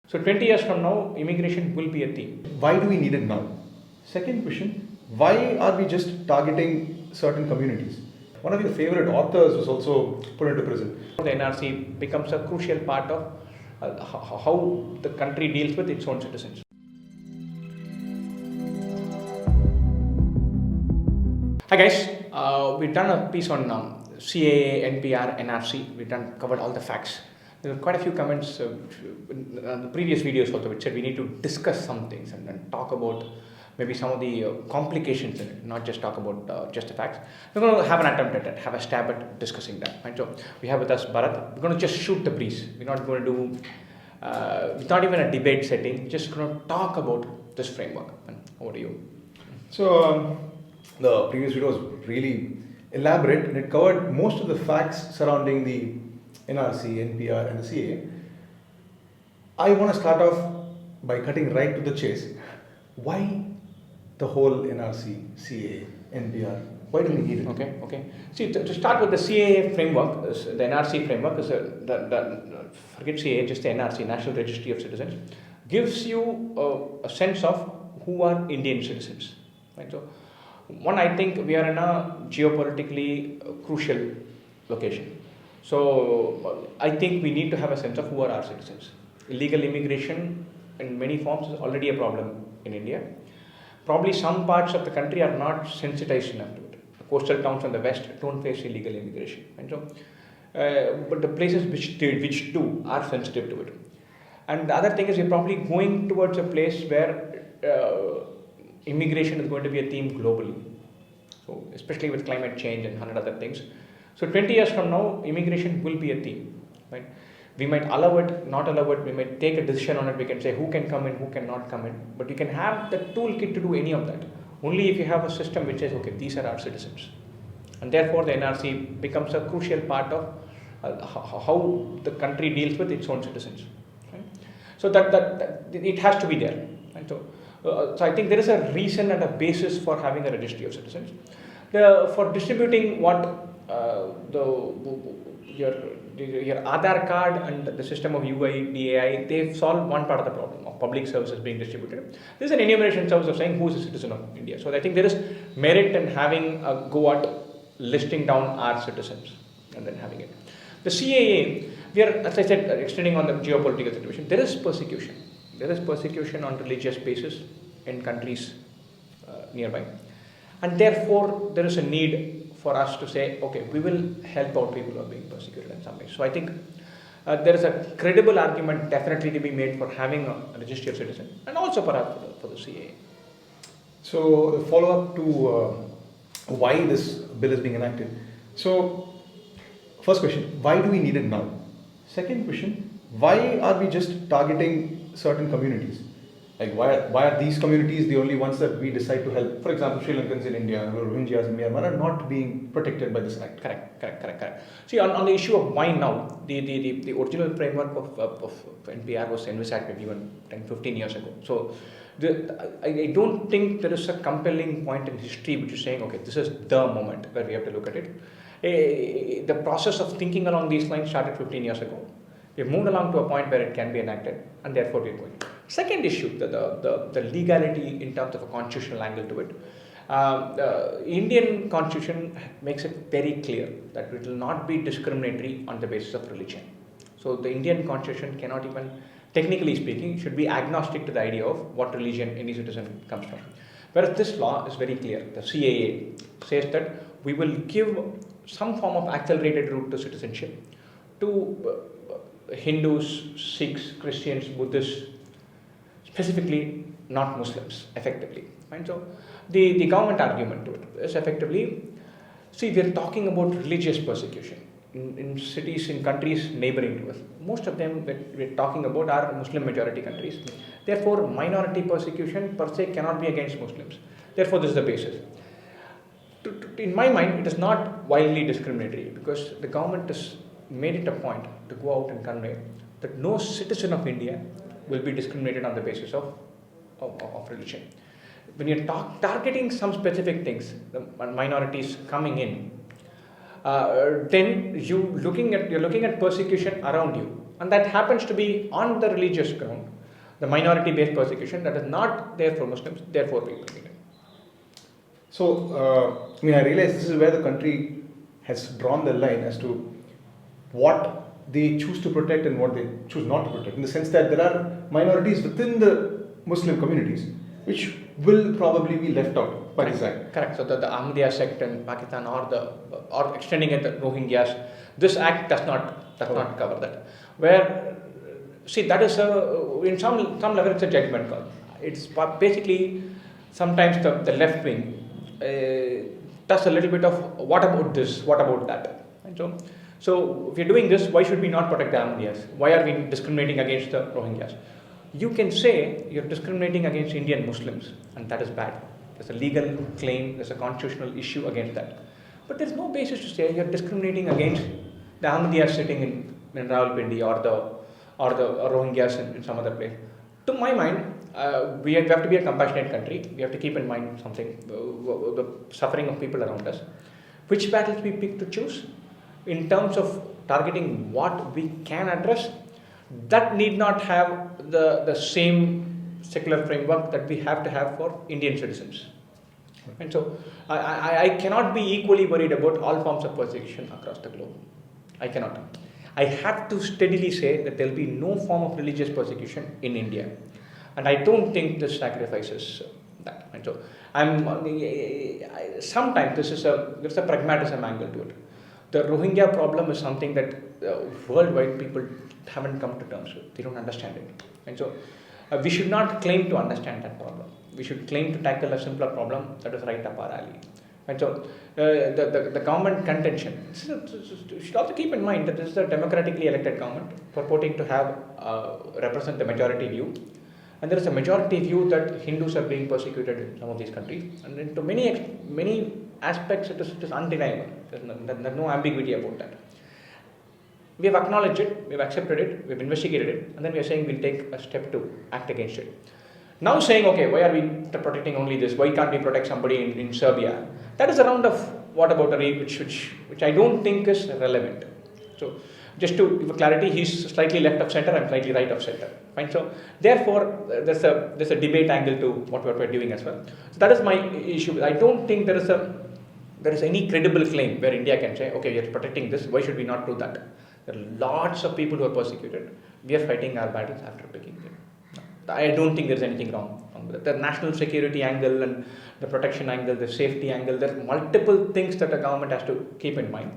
So 20 years from now, immigration will be a theme. Why do we need it now? Second question, why are we just targeting certain communities? One of your favorite authors was also put into prison. The NRC becomes a crucial part of how the country deals with its own citizens. Hi guys, we've done a piece on CAA, NPR, NRC. We've covered all the facts. There were quite a few comments in the previous videos also which said we need to discuss some things and then talk about maybe some of the complications in it, not just talk about just the facts. We're going to have an attempt at it, have a stab at discussing that. Right? So we have with us Bharat. We're going to just shoot the breeze. We're not going to do, it's not even a debate setting, just going to talk about this framework. And over to you. So the previous video was really elaborate and it covered most of the facts surrounding the NRC, NPR and the CAA. I want to start off by cutting right to the chase. Why the whole NRC, CAA, NPR? Why do we need it? Okay. See, to start with the CAA framework, the NRC framework is forget CAA, just the NRC, National Registry of Citizens, gives you a sense of who are Indian citizens. Right? So, one, I think we are in a geopolitically crucial location. So, I think we need to have a sense of who are our citizens. Illegal immigration in many forms is already a problem in India. Probably some parts of the country are not sensitized enough to it. The coastal towns on the west don't face illegal immigration. And so, but the places which do are sensitive to it. And the other thing is we're probably going towards a place where immigration is going to be a theme globally. So, especially with climate change and 100 other things. So 20 years from now, immigration will be a theme. Right? We might allow it, not allow it, we might take a decision on it, we can say who can come in, who cannot come in. But you can have the toolkit to do any of that. Only if you have a system which says, okay, these are our citizens. And therefore the NRC becomes a crucial part of how the country deals with its own citizens. Right? So that it has to be there. Right? So I think there is a reason and a basis for having a registry of citizens. For distributing what your Aadhaar card and the system of UIDAI, they've solved one part of the problem of public services being distributed. There's an enumeration service of saying who is a citizen of India. So I think there is merit in having a go at listing down our citizens and then having it. The CAA, we are, as I said, extending on the geopolitical situation. There is persecution. There is persecution on religious basis in countries nearby. And therefore, there is a need for us to say, okay, we will help out people who are being persecuted in some ways. So I think there is a credible argument definitely to be made for having a registry of citizens and also perhaps for the CAA. So the follow-up to why this bill is being enacted. So first question, why do we need it now? Second question, why are we just targeting certain communities? Like why are these communities the only ones that we decide to help? For example, Sri Lankans in India or Rohingyas in Myanmar are not being protected by this act. Correct. See, on the issue of why now, the original framework of NPR was envisaged maybe even 10-15 years ago. So I don't think there is a compelling point in history which is saying, okay, this is the moment where we have to look at it. The process of thinking along these lines started 15 years ago. We've moved along to a point where it can be enacted and therefore we're going. Second issue, the legality in terms of a constitutional angle to it. The Indian constitution makes it very clear that it will not be discriminatory on the basis of religion. So the Indian constitution cannot even, technically speaking, should be agnostic to the idea of what religion any citizen comes from. Whereas this law is very clear. The CAA says that we will give some form of accelerated route to citizenship to Hindus, Sikhs, Christians, Buddhists, specifically not Muslims, effectively. Right? So the government argument to it is effectively, see, we're talking about religious persecution in cities, in countries neighboring to us. Most of them that we're talking about are Muslim majority countries. Therefore, minority persecution per se cannot be against Muslims. Therefore, this is the basis. In my mind, it is not wildly discriminatory because the government has made it a point to go out and convey that no citizen of India will be discriminated on the basis of religion. When you're targeting some specific things, the minorities coming in, then you're looking at persecution around you, and that happens to be on the religious ground. The minority-based persecution that is not there for Muslims, therefore we will begin. So, I realize this is where the country has drawn the line as to what they choose to protect and what they choose not to protect. In the sense that there are minorities within the Muslim communities which will probably be left out by design. Correct. So the Ahmadiyya sect in Pakistan or extending it to Rohingyas, this act does not cover that. Where that is in some level it's a judgment call. It's basically sometimes the left wing does a little bit of what about this, what about that, and so if you're doing this, why should we not protect the Ahmadiyyas? Why are we discriminating against the Rohingyas? You can say you're discriminating against Indian Muslims, and that is bad. There's a legal claim, there's a constitutional issue against that. But there's no basis to say you're discriminating against the Ahmadiyyas sitting in Rawalpindi or the Rohingyas in some other place. To my mind, we have to be a compassionate country. We have to keep in mind something, the suffering of people around us. Which battles we pick to choose in terms of targeting what we can address, that need not have the same secular framework that we have to have for Indian citizens. And so I cannot be equally worried about all forms of persecution across the globe. I cannot. I have to steadily say that there will be no form of religious persecution in India. And I don't think this sacrifices that. And so sometimes there's a pragmatism angle to it. The Rohingya problem is something that worldwide people haven't come to terms with. They don't understand it. And so we should not claim to understand that problem. We should claim to tackle a simpler problem that is right up our alley. And so the government contention, you should also keep in mind that this is a democratically elected government purporting to have represent the majority view. And there is a majority view that Hindus are being persecuted in some of these countries. And into many aspects it is undeniable. There's no ambiguity about that. We have acknowledged it, we have accepted it, we have investigated it, and then we are saying we'll take a step to act against it. Now saying, okay, why are we protecting only this? Why can't we protect somebody in Serbia? That is a round of whataboutery which I don't think is relevant. So just to give a clarity, he's slightly left of center, I'm slightly right of center. Fine. So therefore, there's a debate angle to what we're doing as well. So that is my issue. I don't think there is any credible claim where India can say, okay, we are protecting this, why should we not do that? There are lots of people who are persecuted. We are fighting our battles after picking them. I don't think there's anything wrong with it. The national security angle and the protection angle, the safety angle, there are multiple things that a government has to keep in mind.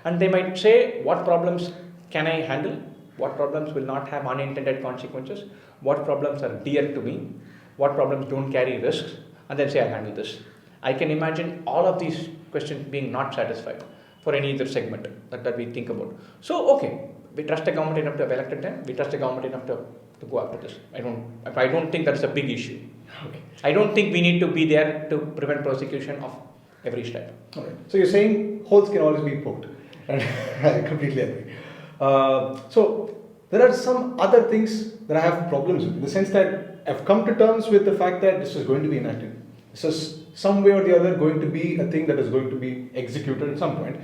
And they might say, what problems can I handle? What problems will not have unintended consequences? What problems are dear to me? What problems don't carry risks? And then say, I'll handle this. I can imagine all of these questions being not satisfied for any other segment that we think about. So, okay, we trust the government enough to have elected them. We trust the government enough to go after this. I don't think that's a big issue. Okay. I don't think we need to be there to prevent persecution of every step. Okay. So you're saying holes can always be poked. And I completely agree. So there are some other things that I have problems with, in the sense that I've come to terms with the fact that this is going to be enacted. This is some way or the other going to be a thing that is going to be executed at some point.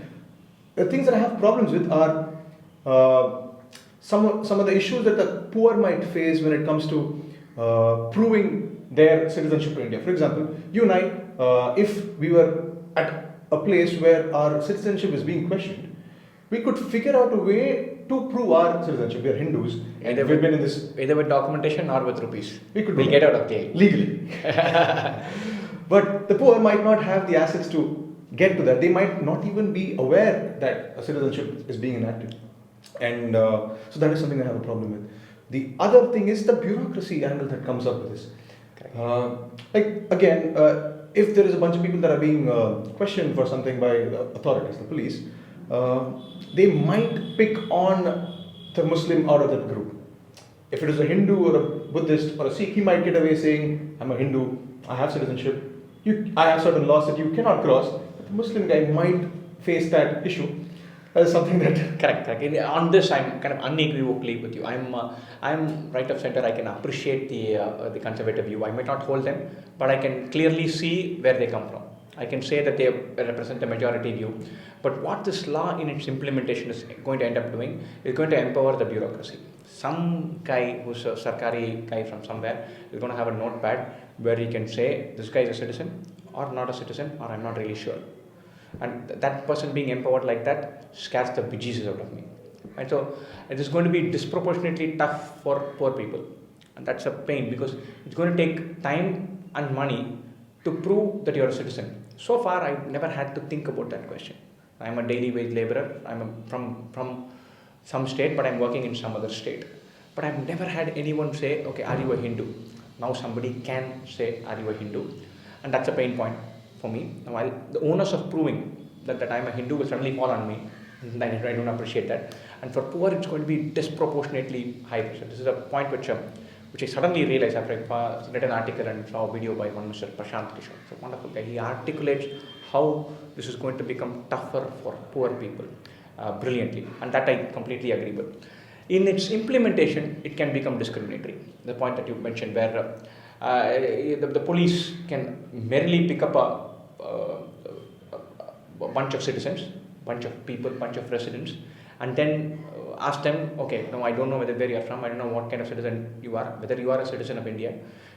The things that I have problems with are some of the issues that the poor might face when it comes to proving their citizenship to India. For example, you and I, if we were at a place where our citizenship is being questioned, we could figure out a way to prove our citizenship. We are Hindus, and we've been in this. Either with documentation or with rupees. We'll get out of jail. Legally. But the poor might not have the assets to get to that. They might not even be aware that a citizenship is being enacted. And so that is something I have a problem with. The other thing is the bureaucracy angle that comes up with this. If there is a bunch of people that are being questioned for something by the authorities, the police, they might pick on the Muslim out of that group. If it is a Hindu or a Buddhist or a Sikh, he might get away saying, I'm a Hindu, I have citizenship, I have certain laws that you cannot cross. But the Muslim guy might face that issue. That is something that... Correct. On this, I'm kind of unequivocally with you. I'm right of center. I can appreciate the conservative view. I might not hold them, but I can clearly see where they come from. I can say that they represent a majority view. But what this law in its implementation is going to end up doing is going to empower the bureaucracy. some guy who's a Sarkari guy from somewhere is going to have a notepad where he can say, this guy is a citizen or not a citizen, or I'm not really sure. And that person being empowered like that scares the bejesus out of me. And so it is going to be disproportionately tough for poor people. And that's a pain, because it's going to take time and money to prove that you're a citizen. So far, I've never had to think about that question. I'm a daily wage laborer. From some state, but I'm working in some other state. But I've never had anyone say, okay, are you a Hindu? Now somebody can say, are you a Hindu? And that's a pain point for me. While the onus of proving that I'm a Hindu will certainly fall on me, and I don't appreciate that. And for poor, it's going to be disproportionately high. So this is a point which I suddenly realized after I read an article and saw a video by one Mr. Prashant Kishore. It's a wonderful guy. He articulates how this is going to become tougher for poor people brilliantly, and that I completely agree with. In its implementation, it can become discriminatory. The point that you mentioned, where the police can merely pick up a bunch of citizens, bunch of people, bunch of residents, and then ask them, okay, no, I don't know where you are from, I don't know what kind of citizen you are, whether you are a citizen of India.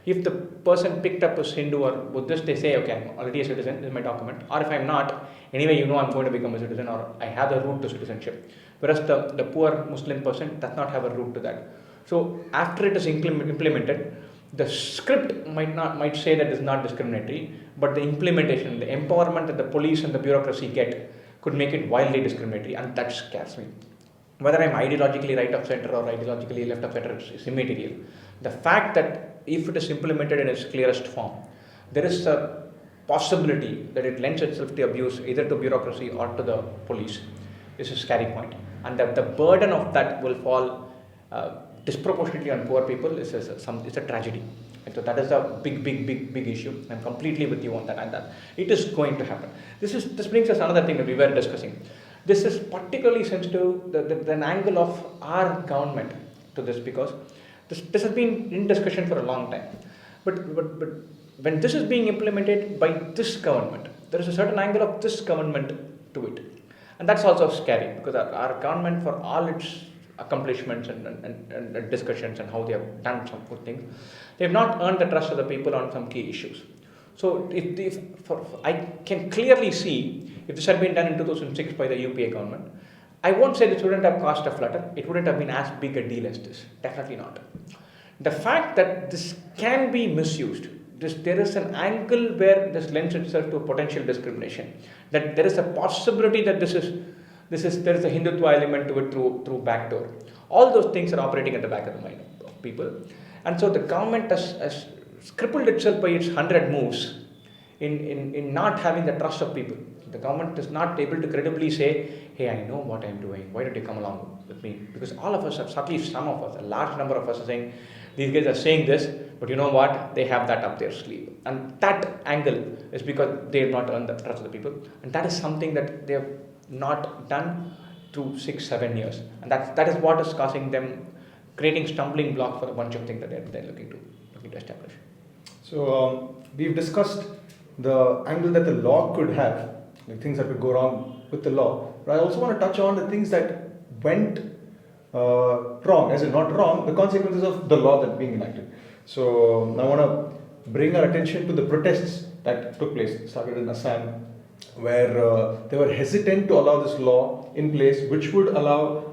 If the person picked up as Hindu or Buddhist, they say, okay, I'm already a citizen, this is my document. Or if I'm not, anyway, I'm going to become a citizen, or I have a route to citizenship. Whereas the poor Muslim person does not have a route to that. So after it is implemented, the script might say that it's not discriminatory, but the implementation, the empowerment that the police and the bureaucracy get could make it wildly discriminatory, and that scares me. Whether I'm ideologically right of center or ideologically left of center is immaterial. The fact that if it is implemented in its clearest form, there is a possibility that it lends itself to abuse either to bureaucracy or to the police is a scary point. And that the burden of that will fall disproportionately on poor people is a tragedy. And so that is a big issue. I'm completely with you on that, and that it is going to happen. This brings us another thing that we were discussing. This is particularly sensitive, the angle of our government to this, because this has been in discussion for a long time. But when this is being implemented by this government, there is a certain angle of this government to it. And that's also scary, because our government, for all its accomplishments and discussions and how they have done some good things, they have not earned the trust of the people on some key issues. So I can clearly see, if this had been done in 2006 by the UPA government, I won't say this wouldn't have cost a flutter, it wouldn't have been as big a deal as this, definitely not. The fact that this can be misused, there is an angle where this lends itself to a potential discrimination, that there is a possibility that there is a Hindutva element to it through backdoor. All those things are operating at the back of the mind of people. And so the government has crippled itself by its 100 moves in not having the trust of people. The government is not able to credibly say, hey, I know what I'm doing, why don't you come along with me? Because all of us, at least some of us, a large number of us are saying, these guys are saying this, but you know what, they have that up their sleeve. And that angle is because they have not earned the trust of the people. And that is something that they have not done through 6-7 years. And that is what is causing them, creating stumbling block for a bunch of things that they're looking to establish. So we've discussed the angle that the law could have, the things that could go wrong with the law. But I also want to touch on the things that went wrong, as in not wrong, the consequences of the law that being enacted. So I want to bring our attention to the protests that took place. It started in Assam, where they were hesitant to allow this law in place, which would allow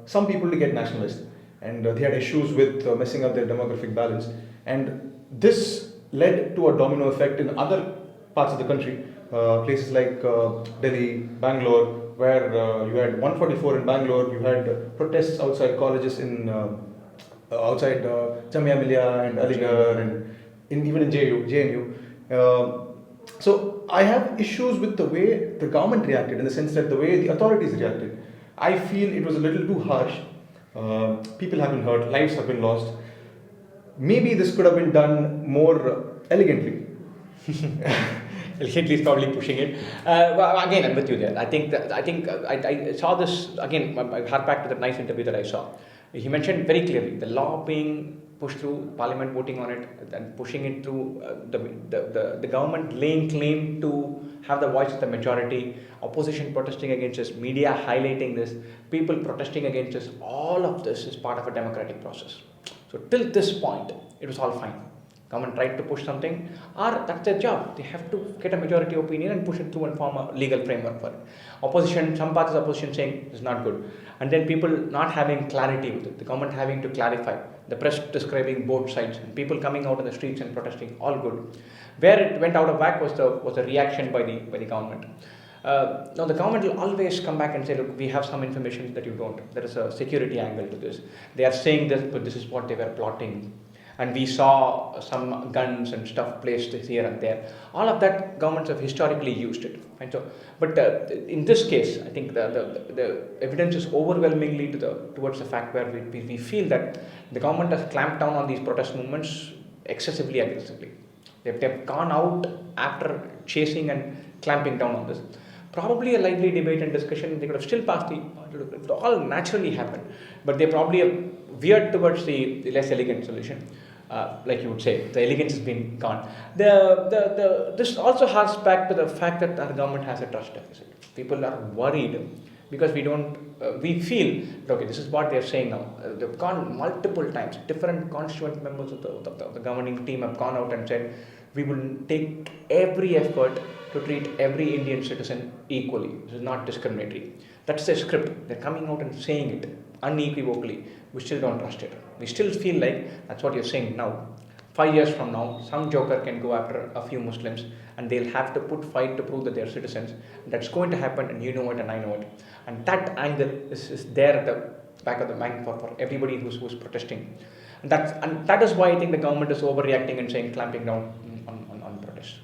some people to get nationalized. And they had issues with messing up their demographic balance. And this led to a domino effect in other parts of the country, places like Delhi, Bangalore, where you had 144 in Bangalore, you had protests outside colleges in outside Jamia Millia and Aligarh, and even in JNU. So I have issues with the way the government reacted, in the sense that the way the authorities reacted. I feel it was a little too harsh. People have been hurt, lives have been lost. Maybe this could have been done more elegantly. Elegantly is probably pushing it. Again, I'm with you there. I think I saw this again. I hark back to that nice interview that I saw. He mentioned very clearly the law being pushed through, Parliament voting on it, and pushing it through, the government laying claim to have the voice of the majority, opposition protesting against this, media highlighting this, people protesting against this. All of this is part of a democratic process. So till this point, it was all fine. Government tried to push something, or that's their job. They have to get a majority opinion and push it through and form a legal framework for it. Opposition, some parts of the opposition saying it's not good, and then people not having clarity with it. The government having to clarify. The press describing both sides, and people coming out in the streets and protesting. All good. Where it went out of whack was the reaction by the government. Now the government will always come back and say, look, we have some information that you don't. There is a security angle to this. They are saying this, but this is what they were plotting. And we saw some guns and stuff placed here and there. All of that, governments have historically used it. And so, but in this case, I think the evidence is overwhelmingly towards the fact where we feel that the government has clamped down on these protest movements excessively aggressively. They've gone out after chasing and clamping down on this. Probably a lively debate and discussion, they could have still passed it all naturally happened, but they probably have veered towards the less elegant solution, like you would say. The elegance has been gone. This also harks back to the fact that our government has a trust deficit. People are worried because we feel, okay, this is what they're saying now. They've gone multiple times. Different constituent members of the governing team have gone out and said, we will take every effort to treat every Indian citizen equally. This is not discriminatory. That's their script. They're coming out and saying it unequivocally. We still don't trust it. We still feel like that's what you're saying now. 5 years from now, some joker can go after a few Muslims and they'll have to fight to prove that they're citizens. That's going to happen, and you know it and I know it. And that angle is there at the back of the mind for everybody who's protesting. And that is why I think the government is overreacting and saying clamping down on protests.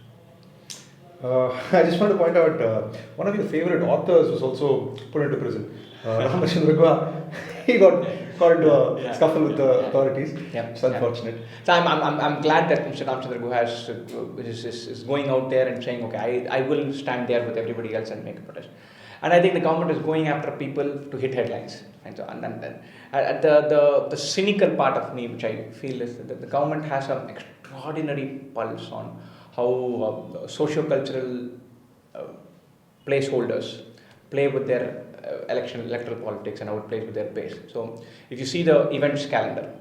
I just want to point out, one of your favorite authors was also put into prison. Ramachandra Gua, he got into a scuffle with the authorities. It's unfortunate. So I'm glad that Mr. Ramachandra Gua is going out there and saying, okay, I will stand there with everybody else and make a protest. And I think the government is going after people to hit headlines. And so, the cynical part of me, which I feel, is that the government has an extraordinary pulse on how socio-cultural placeholders play with their electoral politics and how it plays with their base. So if you see the events calendar,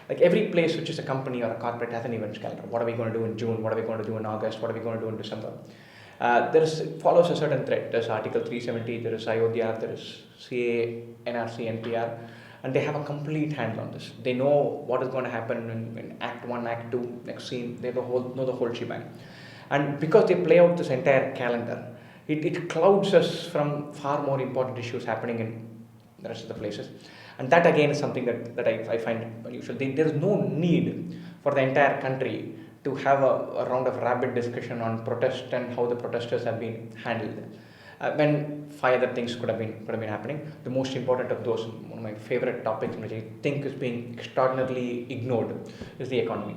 like every place which is a company or a corporate has an events calendar. What are we going to do in June? What are we going to do in August? What are we going to do in December? It follows a certain thread. There's Article 370, there is Ayodhya, there is CAA NRC NPR, and they have a complete handle on this. They know what is going to happen in Act 1, Act 2, next scene. They know the whole shebang. And because they play out this entire calendar, it clouds us from far more important issues happening in the rest of the places. And that again is something that I find unusual. There is no need for the entire country to have a round of rapid discussion on protest and how the protesters have been handled. When 5 other things could have been happening. The most important of those, one of my favorite topics, which I think is being extraordinarily ignored, is the economy.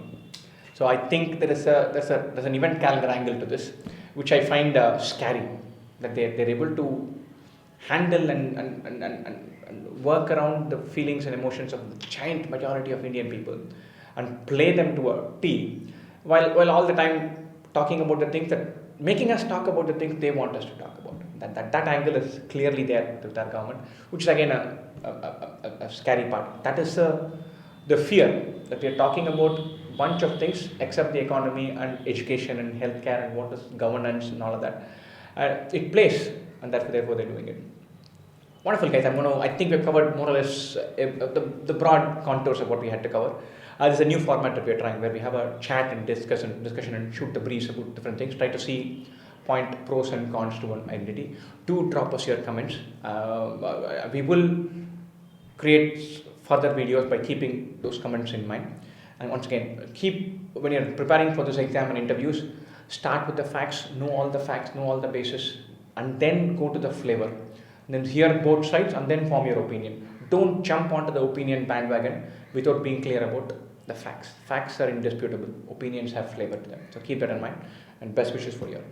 So I think there's an event calendar angle to this, which I find scary, that they're able to handle and work around the feelings and emotions of the giant majority of Indian people and play them to a T, while all the time talking about the things making us talk about the things they want us to talk about. That angle is clearly there with our government, which is again a scary part. That is the fear that we are talking about bunch of things except the economy and education and healthcare and what is governance and all of that. It plays, and therefore they're doing it. Wonderful, guys. I think we've covered more or less the broad contours of what we had to cover. There's a new format that we're trying where we have a chat and discussion and shoot the breeze about different things. Try to see point pros and cons to one identity. Do drop us your comments. We will create further videos by keeping those comments in mind. And once again, when you're preparing for this exam and interviews, start with the facts, know all the bases, and then go to the flavor. And then hear both sides and then form your opinion. Don't jump onto the opinion bandwagon without being clear about the facts. Facts are indisputable. Opinions have flavor to them. So keep that in mind, and best wishes for your